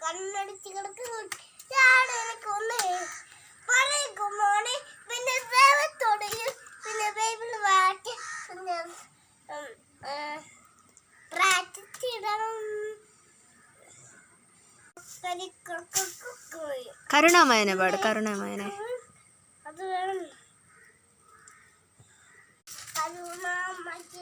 കണ്ണടിച്ച് കിടക്കുന്നു. എനിക്കൊന്ന് പറയുമ്പോണെ പിന്നെ ദൈവത്തോട് പിന്നെ ബൈബിൾ വായിച്ച് പിന്നെ പ്രാർത്ഥിച്ചിടണം. കരുണാമയനെ പാട്, കരുണാമയനെ. അത് വേണം. കരുണാമയ